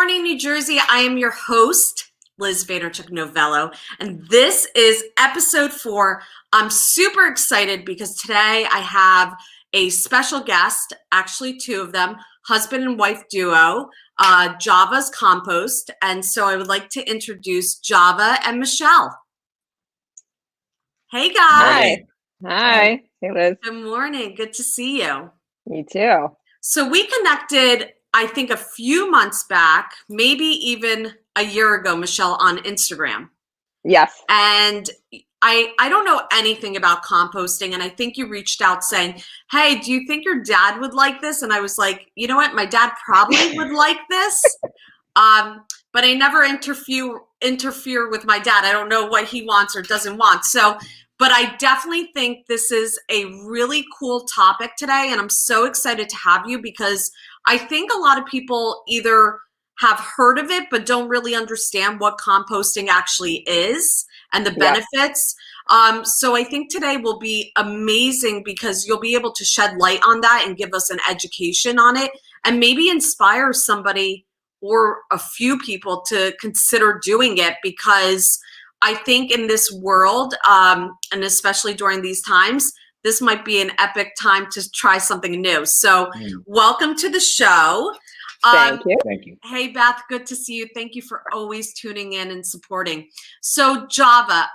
morning, New Jersey. I am your host, Liz Vaynerchuk Novello, and this is episode 4. I'm super excited because today I have a special guest, actually 2 of them, husband and wife duo, Java's Compost. And so I would like to introduce Java and Michelle. Hey, guys. Hi. Hey, Liz. Good morning. Good to see you. Me too. So we connected, I think, a few months back, maybe even a year ago, Michelle, on Instagram. Yes. And I don't know anything about composting. And I think you reached out saying, hey, do you think your dad would like this? And I was like, you know what? My dad probably would like this. But I never interfere with my dad. I don't know what he wants or doesn't want. So, but I definitely think this is a really cool topic today. And I'm so excited to have you because I think a lot of people either have heard of it, but don't really understand what composting actually is and the benefits. So I think today will be amazing because you'll be able to shed light on that and give us an education on it and maybe inspire somebody or a few people to consider doing it, because I think in this world, and especially during these times, this might be an epic time to try something new. So welcome to the show. Thank you. Thank you. Hey, Beth, good to see you. Thank you for always tuning in and supporting. So Java,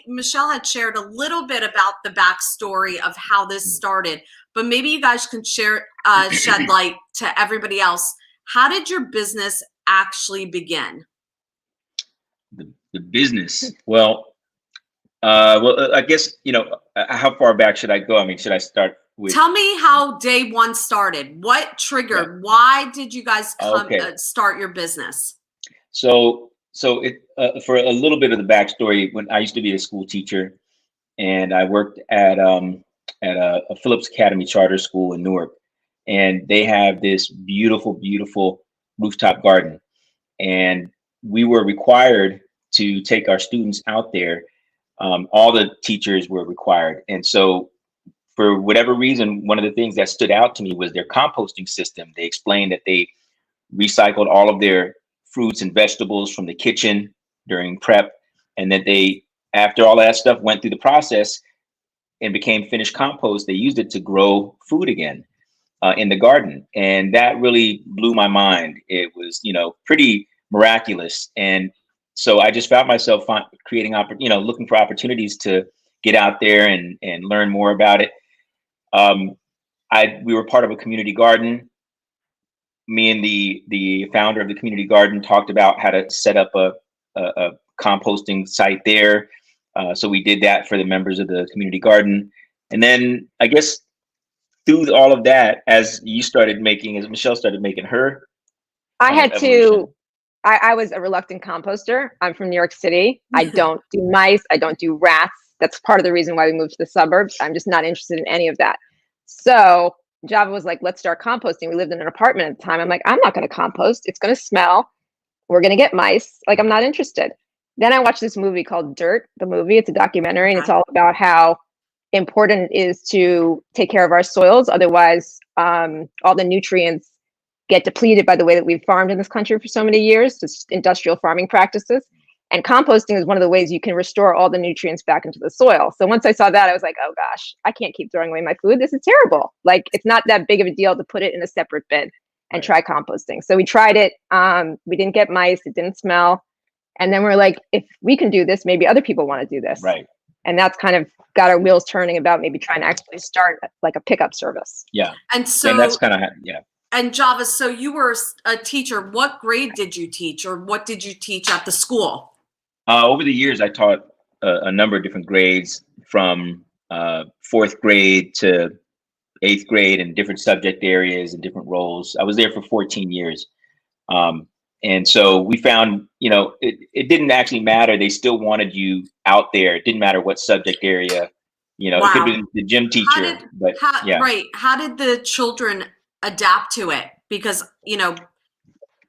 Michelle had shared a little bit about the backstory of how this started, but maybe you guys can shed light to everybody else. How did your business actually begin? The business. Well, I guess, how far back should I go? I mean, should I start with? Tell me how day one started. What triggered? Yeah. Why did you guys start your business? So for a little bit of the backstory, when I used to be a school teacher, and I worked at a Phillips Academy charter school in Newark, and they have this beautiful, beautiful rooftop garden, and we were required to take our students out there. All the teachers were required. And so for whatever reason, one of the things that stood out to me was their composting system. They explained that they recycled all of their fruits and vegetables from the kitchen during prep. And that they, after all that stuff went through the process and became finished compost, they used it to grow food again in the garden. And that really blew my mind. It was, pretty miraculous. And so I just found myself creating, looking for opportunities to get out there and learn more about it. We were part of a community garden. Me and the founder of the community garden talked about how to set up a composting site there. So we did that for the members of the community garden. And then I guess through all of that, as Michelle started making her. I was a reluctant composter. I'm from New York City. I don't do mice. I don't do rats. That's part of the reason why we moved to the suburbs. I'm just not interested in any of that. So Java was like, let's start composting. We lived in an apartment at the time. I'm like, I'm not going to compost. It's going to smell. We're going to get mice. Like, I'm not interested. Then I watched this movie called Dirt, the movie. It's a documentary, and it's all about how important it is to take care of our soils. Otherwise, all the nutrients get depleted by the way that we've farmed in this country for so many years, just industrial farming practices. And composting is one of the ways you can restore all the nutrients back into the soil. So once I saw that, I was like, oh gosh, I can't keep throwing away my food. This is terrible. Like, it's not that big of a deal to put it in a separate bin and try composting. So we tried it. We didn't get mice. It didn't smell. And then we're like, if we can do this, maybe other people want to do this. Right. And that's kind of got our wheels turning about maybe trying to actually start like a pickup service. Yeah. And so and that's kind of, And Java, so you were a teacher. What grade did you teach, or what did you teach at the school? Over the years, I taught a number of different grades, from 4th grade to 8th grade, in different subject areas and different roles. I was there for 14 years. And so we found, it didn't actually matter. They still wanted you out there. It didn't matter what subject area, It could be the gym teacher. How did the children adapt to it? Because,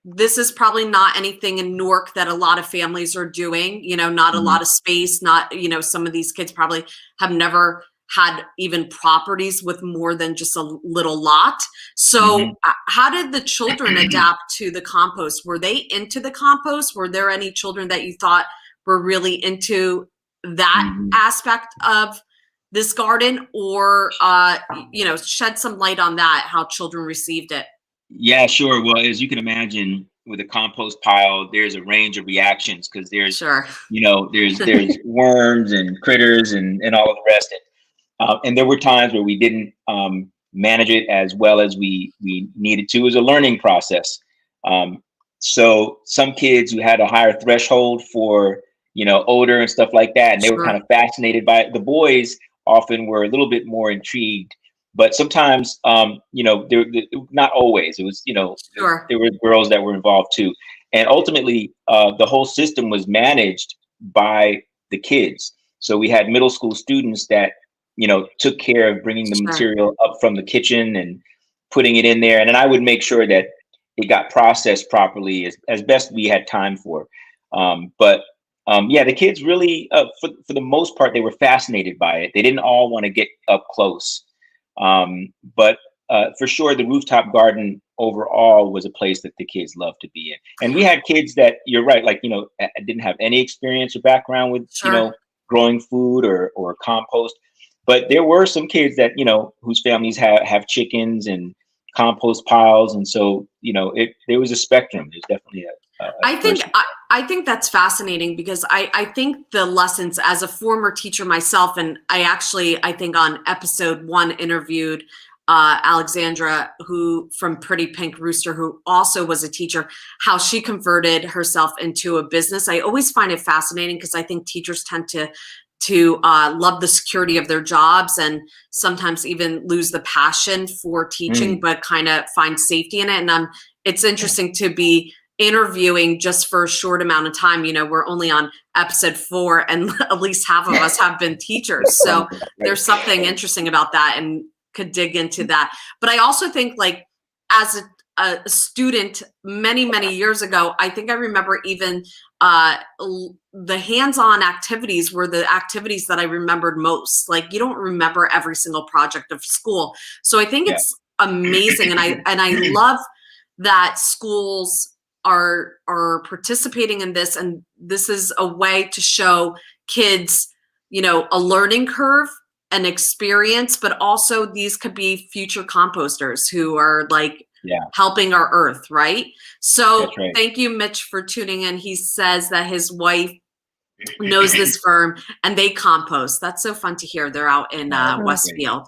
this is probably not anything in Newark that a lot of families are doing, not a lot of space, not, some of these kids probably have never had even properties with more than just a little lot. So how did the children adapt to the compost? Were they into the compost? Were there any children that you thought were really into that aspect of this garden, or shed some light on that, how children received it? Yeah, sure. Well, as you can imagine, with a compost pile, there's a range of reactions because there's, Sure. there's worms and critters and all of the rest. And there were times where we didn't manage it as well as we needed to. It was a learning process. So some kids who had a higher threshold for, odor and stuff like that, and they were kind of fascinated by it. The boys often were a little bit more intrigued, but sometimes, not always. It was, there were girls that were involved too. And ultimately, the whole system was managed by the kids. So we had middle school students that, took care of bringing the material up from the kitchen and putting it in there. And then I would make sure that it got processed properly as best we had time for. The kids really, for the most part, they were fascinated by it. They didn't all want to get up close. But for sure, the rooftop garden overall was a place that the kids loved to be in. And we had kids that, you're right, like, didn't have any experience or background with, growing food or compost. But there were some kids that, whose families have chickens and compost piles. And so, there was a spectrum. There's definitely I think that's fascinating, because I think the lessons, as a former teacher myself, and I think on episode 1 interviewed Alexandra, who from Pretty Pink Rooster, who also was a teacher, how she converted herself into a business. I always find it fascinating, because I think teachers tend to love the security of their jobs and sometimes even lose the passion for teaching, but kind of find safety in it. And it's interesting to be interviewing just for a short amount of time. We're only on episode 4, and at least half of us have been teachers. So there's something interesting about that, and could dig into that. But I also think, like, as a student many, many years ago, I think I remember even the hands-on activities were the activities that I remembered most. Like, you don't remember every single project of school. So I think it's amazing. And I love that schools are participating in this. And this is a way to show kids, a learning curve, an experience, but also these could be future composters who are like, helping our earth, right? So thank you, Mitch, for tuning in. He says that his wife knows this firm and they compost. That's so fun to hear. They're out in Westfield.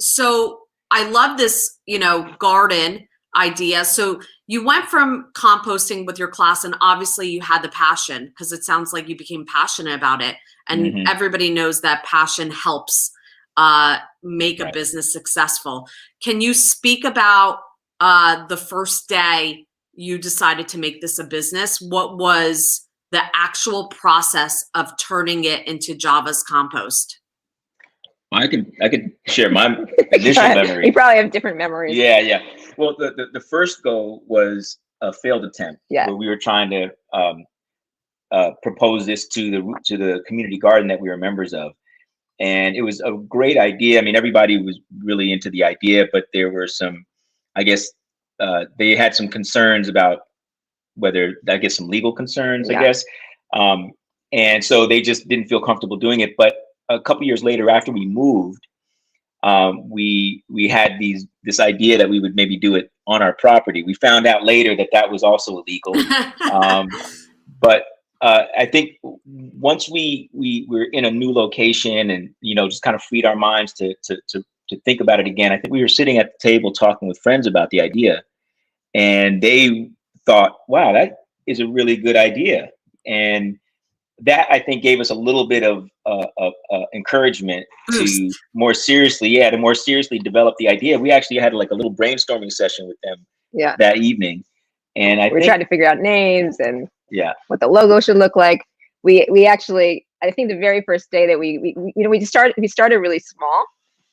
So I love this, garden idea. So you went from composting with your class, and obviously you had the passion, because it sounds like you became passionate about it. And everybody knows that passion helps make a business successful. Can you speak about the first day you decided to make this a business? What was the actual process of turning it into Java's Compost? I could share my initial memory. You probably have different memories. Yeah. Well, the first go was a failed attempt where we were trying to propose this to the community garden that we were members of. And it was a great idea. I mean, everybody was really into the idea, but there were some, I guess, they had some concerns about some legal concerns, I guess. And so they just didn't feel comfortable doing it. But a couple years later, after we moved, we had this idea that we would maybe do it on our property. We found out later that was also illegal. But I think once we were in a new location and, just kind of freed our minds to think about it again, I think we were sitting at the table talking with friends about the idea, and they thought, wow, that is a really good idea. And that, I think, gave us a little bit of encouragement to more seriously develop the idea. We actually had like a little brainstorming session with them that evening. And we're trying to figure out names and what the logo should look like. We actually, I think the very first day that we started really small.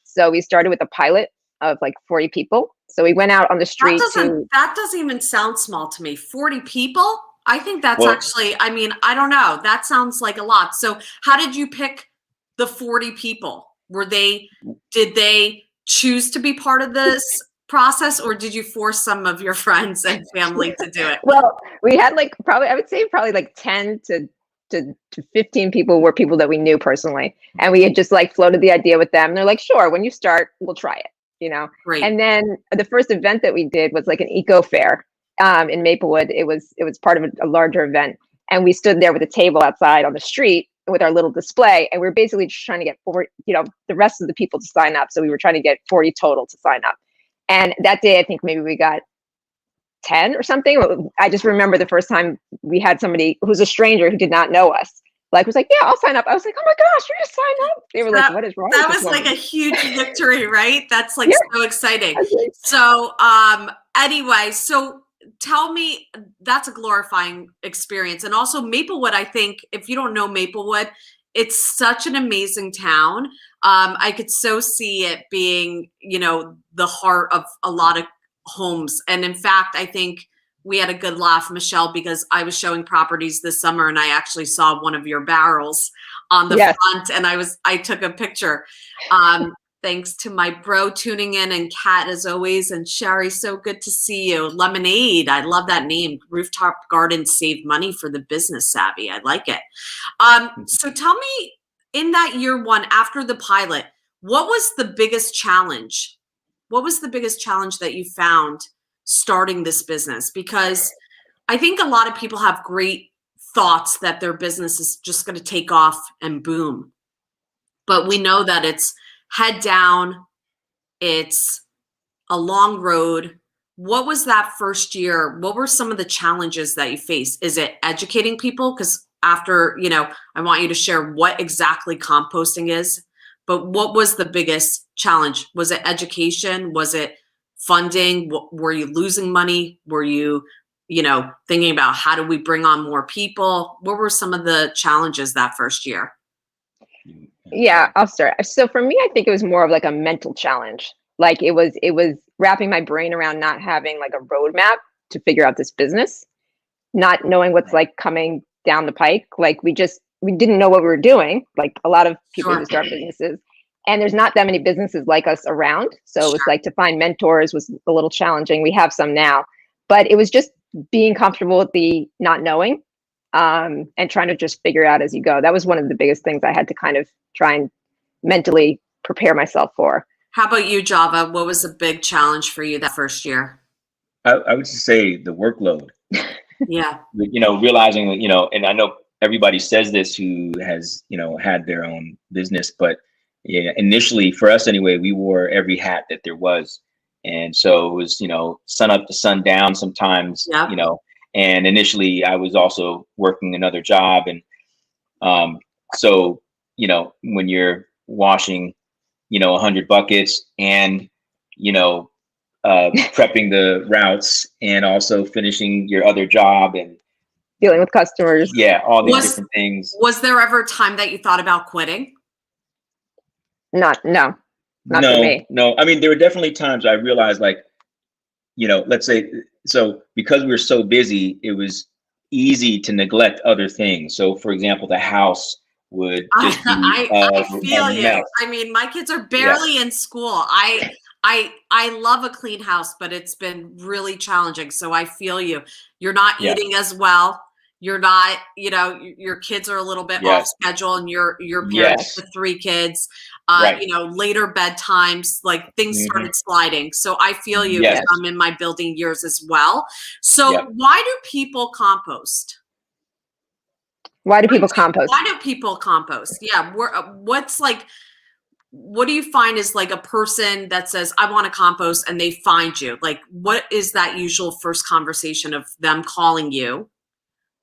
So we started with a pilot of like 40 people. So we went out on the street. That doesn't even sound small to me. 40 people? I think that's actually, I mean, I don't know. That sounds like a lot. So how did you pick the 40 people? Did they choose to be part of this process, or did you force some of your friends and family to do it? Well, we had like I would say probably like 10 to 15 people were people that we knew personally. And we had just like floated the idea with them. And they're like, sure, when you start, we'll try it, you know? Great. And then the first event that we did was like an eco fair in Maplewood. It was part of a larger event. And we stood there with a table outside on the street with our little display. And we were basically just trying to get the rest of the people to sign up. So we were trying to get 40 total to sign up. And that day, I think maybe we got 10 or something. I just remember the first time we had somebody who's a stranger who did not know us, like was like, yeah, I'll sign up. I was like, oh my gosh, you're gonna sign up. They were like, what is wrong? That was like a huge victory, right? That's like so exciting. Okay. So anyway, so tell me, that's a glorifying experience. And also Maplewood, I think if you don't know Maplewood, it's such an amazing town. I could so see it being, the heart of a lot of homes. And in fact, I think we had a good laugh, Michelle, because I was showing properties this summer and I actually saw one of your barrels on the front, and I took a picture. Thanks to my bro tuning in, and Kat as always, and Sherry, so good to see you. Lemonade, I love that name. Rooftop Garden saved money for the business savvy. I like it. So tell me, in that year one after the pilot, what was the biggest challenge? What was the biggest challenge that you found starting this business? Because I think a lot of people have great thoughts that their business is just going to take off and boom. But we know that it's head down, it's a long road. What was that first year? What were some of the challenges that you faced? Is it educating people? Because after, I want you to share what exactly composting is. But what was the biggest challenge? Was it education? Was it funding? Were you losing money? Were you, thinking about how do we bring on more people? What were some of the challenges that first year? Yeah, I'll start. So for me, I think it was more of like a mental challenge. Like it was wrapping my brain around not having like a roadmap to figure out this business, not knowing what's like coming down the pike. Like we didn't know what we were doing. Like a lot of people who start businesses, and there's not that many businesses like us around. So it was like to find mentors was a little challenging. We have some now, but it was just being comfortable with the not knowing, and trying to just figure it out as you go. That was one of the biggest things I had to kind of try and mentally prepare myself for. How about you, Java? What was a big challenge for you that first year? I would just say the workload. Yeah. Realizing that, and I know everybody says this who has, had their own business, but yeah, initially for us anyway, we wore every hat that there was. And so it was, sun up to sun down sometimes, and initially I was also working another job. And so, when you're washing, 100 buckets and, prepping the routes and also finishing your other job and dealing with customers. Yeah, all these different things. Was there ever a time that you thought about quitting? No, not for me. No. I mean, there were definitely times I realized, like, let's say, so because we were so busy, it was easy to neglect other things. So, for example, the house would just be I feel you. I mean, my kids are barely in school. I love a clean house, but it's been really challenging. So I feel you. You're not eating as well. You're not, your kids are a little bit off schedule, and you're parents with 3 kids. Later bedtimes, like things started sliding. So I feel you because I'm in my building years as well. So why do people compost? Why do people compost? Why do people compost? Yeah. What do you find is like a person that says, I want to compost, and they find you? Like, what is that usual first conversation of them calling you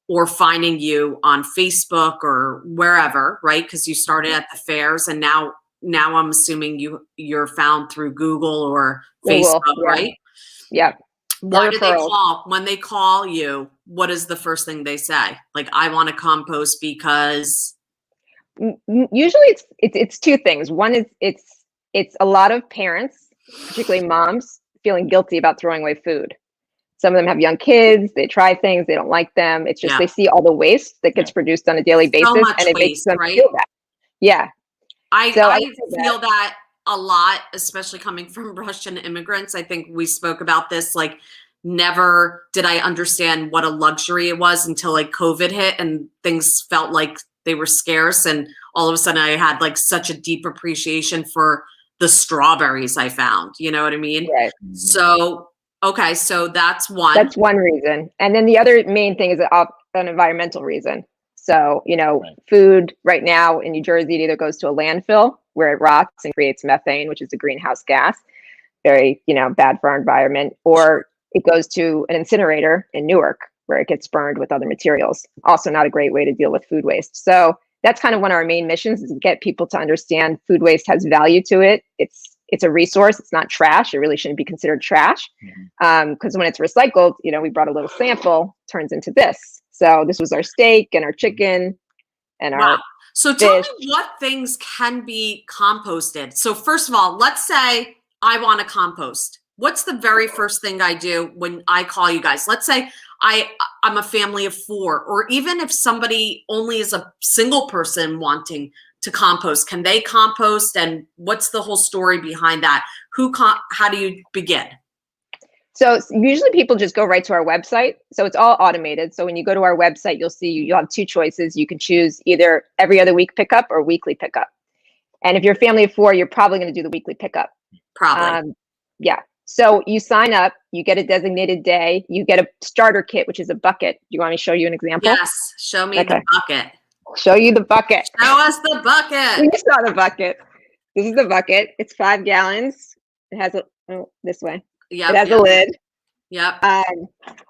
or finding you on Facebook or wherever, right? Because you started at the fairs, and now I'm assuming you're found through Google or Facebook, right? Yeah. Why do they call? When they call you, what is the first thing they say? Like, I want to compost because. Usually it's 2 things. One is it's a lot of parents, particularly moms, feeling guilty about throwing away food. Some of them have young kids. They try things. They don't like them. It's just they see all the waste that gets produced on a daily basis, and it makes them feel that. Yeah. I feel that a lot, especially coming from Russian immigrants. I think we spoke about this, like never did I understand what a luxury it was until like COVID hit and things felt like they were scarce. And all of a sudden I had like such a deep appreciation for the strawberries I found, you know what I mean? Right. So, okay. So that's one. That's one reason. And then the other main thing is an environmental reason. So, food right now in New Jersey, it either goes to a landfill where it rots and creates methane, which is a greenhouse gas, very, bad for our environment, or it goes to an incinerator in Newark where it gets burned with other materials. Also not a great way to deal with food waste. So that's kind of one of our main missions, is to get people to understand food waste has value to it. It's a resource. It's not trash. It really shouldn't be considered trash. Because when it's recycled, we brought a little sample, turns into this. So this was our steak and our chicken and our So tell me what things can be composted. So first of all, let's say I want to compost. What's the very first thing I do when I call you guys? Let's say I'm a family of 4, or even if somebody only is a single person wanting to compost, can they compost? And what's the whole story behind that? How do you begin? So usually people just go right to our website. So it's all automated. So when you go to our website, you'll have 2 choices. You can choose either every other week pickup or weekly pickup. And if you're a family of 4, you're probably going to do the weekly pickup. Probably. Yeah. So you sign up, you get a designated day, you get a starter kit, which is a bucket. Do you want me to show you an example? Yes. Show me the bucket. Show you the bucket. Show us the bucket. You saw the bucket. This is the bucket. It's 5 gallons. It has this way. Yep, it has a lid. Yep.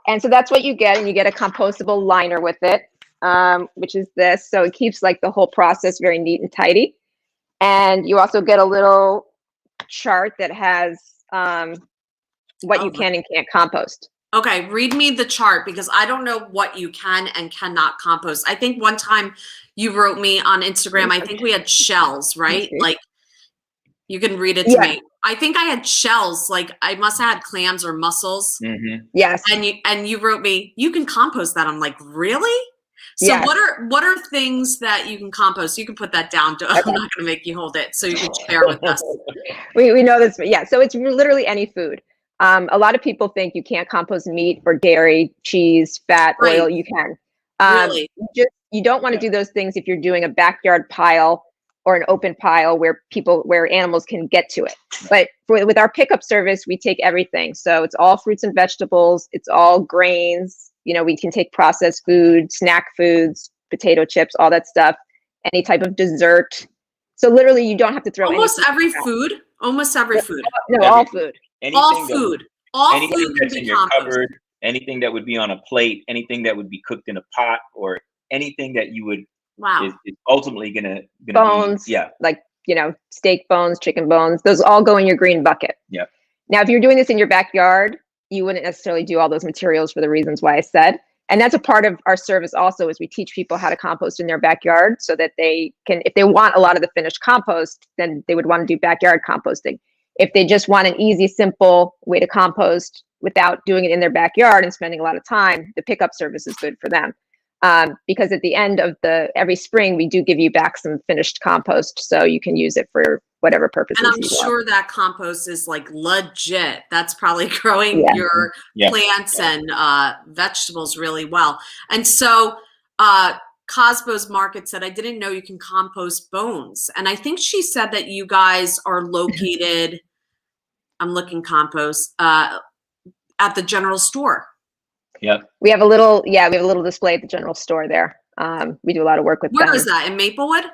And so that's what you get, and you get a compostable liner with it, which is this. So it keeps like the whole process very neat and tidy. And you also get a little chart that has what you can and can't compost. Okay, read me the chart, because I don't know what you can and cannot compost. I think one time you wrote me on Instagram, I think we had shells, right? Like, you can read it to me. I think I had shells, like I must have had clams or mussels. Yes. And you wrote me, you can compost that. I'm like, really? So what are things that you can compost? You can put that down. I'm not going to make you hold it, so you can share with us. We know this, but yeah. So it's literally any food. A lot of people think you can't compost meat or dairy, cheese, fat, oil. You can. Really? You don't want to do those things if you're doing a backyard pile or an open pile where animals can get to it. But with our pickup service, we take everything. So it's all fruits and vegetables. It's all grains. We can take processed food, snack foods, potato chips, all that stuff, any type of dessert. So literally you don't have to throw almost every food. Almost every food. No, all food. All food. All food that's can in be your composted. cupboard, anything that would be on a plate, anything that would be cooked in a pot, or anything that you would is ultimately gonna bones, be, like steak bones, chicken bones, those all go in your green bucket. Yeah. Now, if you're doing this in your backyard, you wouldn't necessarily do all those materials for the reasons why I said. And that's a part of our service also, is we teach people how to compost in their backyard, so that they can, if they want a lot of the finished compost, then they would want to do backyard composting. If they just want an easy, simple way to compost without doing it in their backyard and spending a lot of time, the pickup service is good for them. Because at the end of every spring, we do give you back some finished compost, so you can use it for whatever purposes. And I'm sure that compost is like legit. That's probably growing your plants and vegetables really well. And so Cosbo's Market said, I didn't know you can compost bones. And I think she said that you guys are located, I'm looking compost, at the general store. Yeah. We have a little display at the general store there. We do a lot of work with them. Where is that? In Maplewood?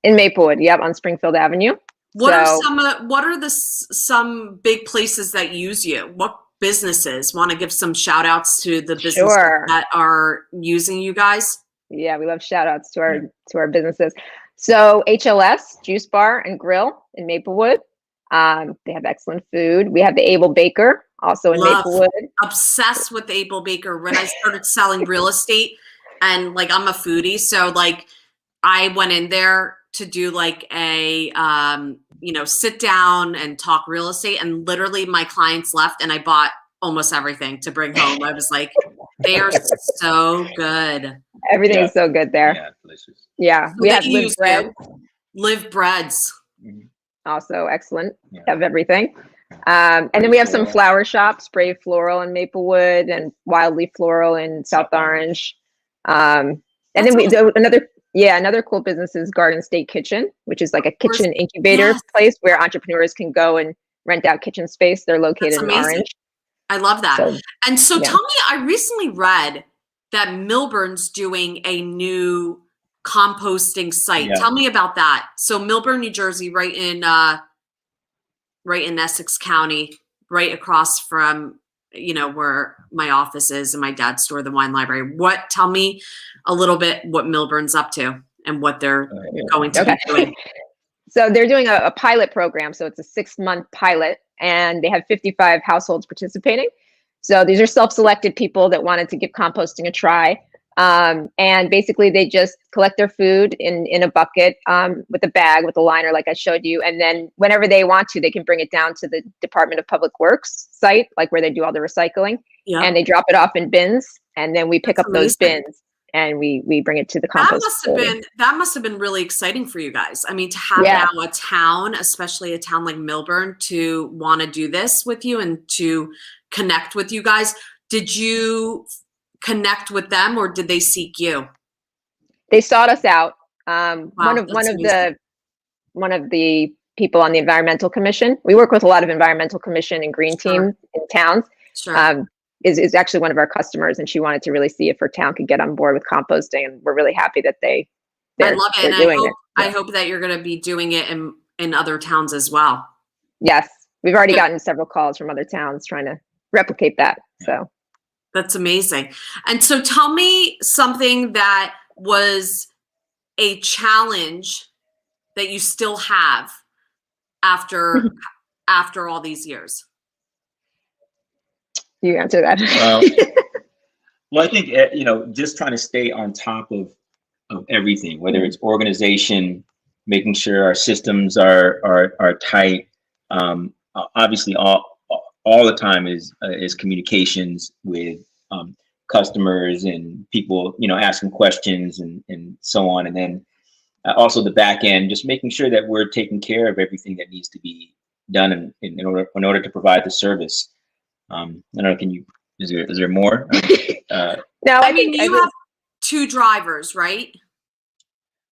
In Maplewood, yep, on Springfield Avenue. What are some big places that use you? What businesses? Want to give some shout outs to the businesses that are using you guys? Yeah, we love shout outs to our businesses. So HLS Juice Bar and Grill in Maplewood. They have excellent food. We have the Able Baker, also in Maplewood. Obsessed with Able Baker. When I started selling real estate, and like I'm a foodie, so like I went in there to do like a sit down and talk real estate, and literally my clients left and I bought almost everything to bring home. I was like, they are so good. Everything is so good there. Yeah, delicious. Yeah, So we have Live Bread. Live Breads. Mm-hmm. also excellent. Yeah. Have everything. And then we have some flower shops, Spray Floral in Maplewood and Wildleaf Floral in South Orange. And then another cool business is Garden State Kitchen, which is like a kitchen incubator place where entrepreneurs can go and rent out kitchen space. They're located in Orange. I love that. So yeah. tell me, I recently read that Millburn's doing a new composting site. Yeah. Tell me about that. So Millburn, New Jersey, right in Essex County, right across from, where my office is and my dad's store, the wine library. Tell me a little bit what Millburn's up to and what they're going to be doing. So they're doing a pilot program. So it's a 6-month pilot and they have 55 households participating. So these are self-selected people that wanted to give composting a try. And basically they just collect their food in a bucket with a bag, with a liner like I showed you. And then whenever they want to, they can bring it down to the Department of Public Works site, like where they do all the recycling. Yeah. And they drop it off in bins. And then we pick up those bins and we bring it to the compost. That must have been really exciting for you guys. I mean, to have now a town, especially a town like Millburn, to want to do this with you and to connect with you guys. Did you connect with them or did they seek you? They sought us out. One of the people on the environmental commission. We work with a lot of environmental commission and green teams in towns. Sure. Is actually one of our customers, and she wanted to really see if her town could get on board with composting, and we're really happy that I love it. And I hope that you're going to be doing it in other towns as well. Yes, we've already gotten several calls from other towns trying to replicate that. So that's amazing. And so tell me something that was a challenge that you still have after all these years. You answer that. Well, I think, just trying to stay on top of everything, whether it's organization, making sure our systems are tight. Obviously, all the time is communications with customers and people, asking questions and so on. And then also the back end, just making sure that we're taking care of everything that needs to be done in order to provide the service. I don't know. Is there more? No, I mean you have 2 drivers, right?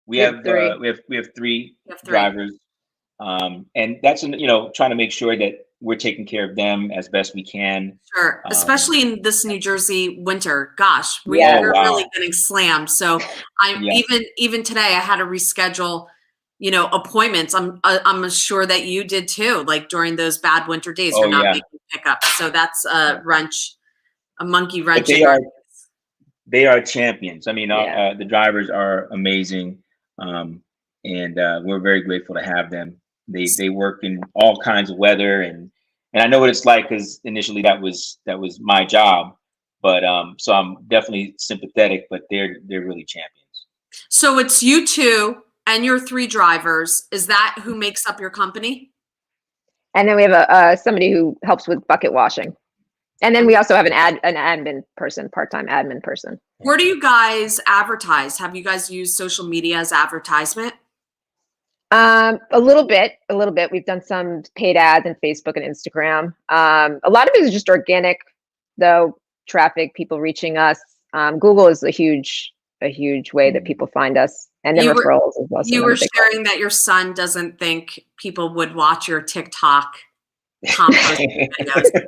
We have 3 drivers, and that's trying to make sure that we're taking care of them as best we can. Sure, especially in this New Jersey winter. Gosh, we're really getting slammed. So even today I had to reschedule. Appointments. I'm sure that you did too. Like during those bad winter days, you're not making pickups. So that's a monkey wrench. But they are champions. I mean, the drivers are amazing, and we're very grateful to have them. They work in all kinds of weather, and I know what it's like because initially that was my job. But so I'm definitely sympathetic. But they're really champions. So it's you 2. And your 3 drivers, is that who makes up your company? And then we have somebody who helps with bucket washing. And then we also have an admin person, part-time admin person. Where do you guys advertise? Have you guys used social media as advertisement? A little bit. We've done some paid ads on Facebook and Instagram. A lot of it is just organic, though, traffic, people reaching us. Google is a huge way that people find us. And then referrals as well. You were sharing that your son doesn't think people would watch your TikTok composting videos.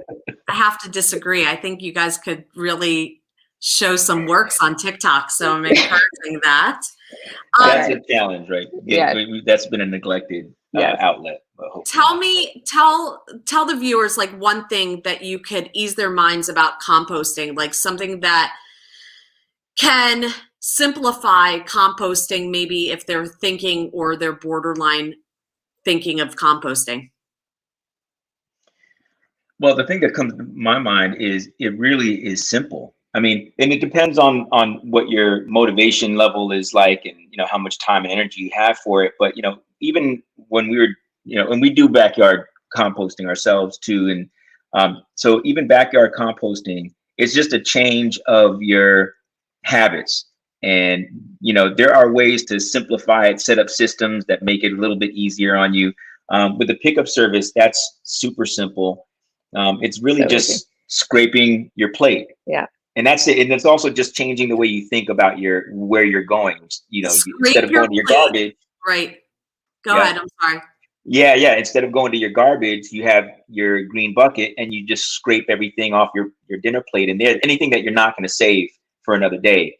I have to disagree. I think you guys could really show some works on TikTok. So I'm encouraging that. That's a challenge, right? That's been a neglected outlet. Tell the viewers like one thing that you could ease their minds about composting, like something that can simplify composting, maybe if they're thinking or they're borderline thinking of composting. Well, the thing that comes to my mind is it really is simple. I mean, and it depends on what your motivation level is like and, how much time and energy you have for it. But, even when we were, and we do backyard composting ourselves too. And so even backyard composting, it's just a change of your habits. And, there are ways to simplify it, set up systems that make it a little bit easier on you. With the pickup service, that's super simple. It's really So just easy. scraping your plate. Yeah. And that's it. And it's also just changing the way you think about where you're going. You know, instead Scrape of your going to your plate. garbage. Right. Go Yeah. ahead. I'm sorry. Yeah. Instead of going to your garbage, you have your green bucket and you just scrape everything off your dinner plate. And there's anything that you're not going to save for another day.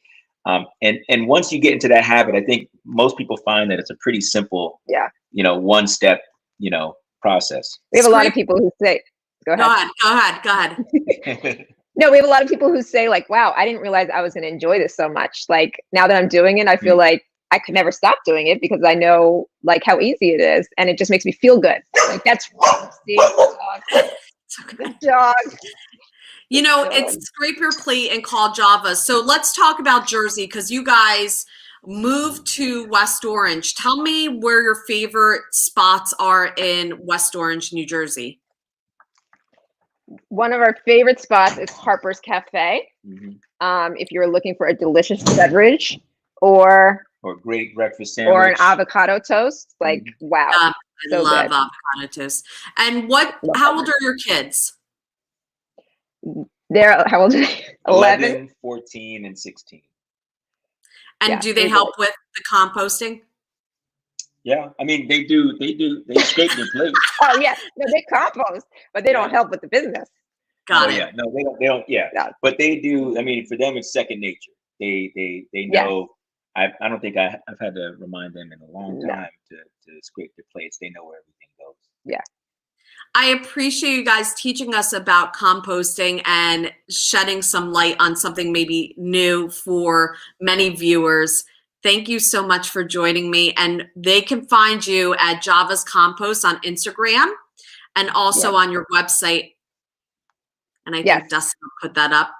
And once you get into that habit, I think most people find that it's a pretty simple, Yeah. one step, process. We have a lot of Scrape- people who say, go ahead. Go ahead. No, we have a lot of people who say like, wow, I didn't realize I was going to enjoy this so much. Like now that I'm doing it, I feel like I could never stop doing it because I know like how easy it is. And it just makes me feel good. Like that's, see, the dog. It's scrape your plate and call Java. So let's talk about Jersey because you guys moved to West Orange. Tell me where your favorite spots are in West Orange, New Jersey. One of our favorite spots is Harper's Cafe. If you're looking for a delicious beverage or great breakfast sandwich or an avocado toast, like wow, I so love good. avocado toast. And how old are your kids? They're how old are they? 11, 14, and 16. And Yeah, do they help with the composting? Yeah, I mean they do. They scrape their plate. Oh yeah, no, they compost, but they don't help with the business. Got it. Yeah, no, they don't. Yeah, but they do. I mean, for them, it's second nature. They know. I don't think I've had to remind them in a long time to scrape their plates. They know where everything goes. Yeah. I appreciate you guys teaching us about composting and shedding some light on something maybe new for many viewers. Thank you so much for joining me. And they can find you at Java's Compost on Instagram and also on your website. And I think Dustin will put that up.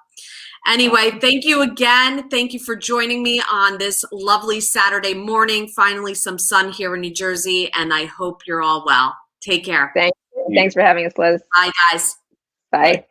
Anyway, thank you again. Thank you for joining me on this lovely Saturday morning. Finally, some sun here in New Jersey, and I hope you're all well. Take care. Thanks for having us, Liz. Bye, guys. Bye.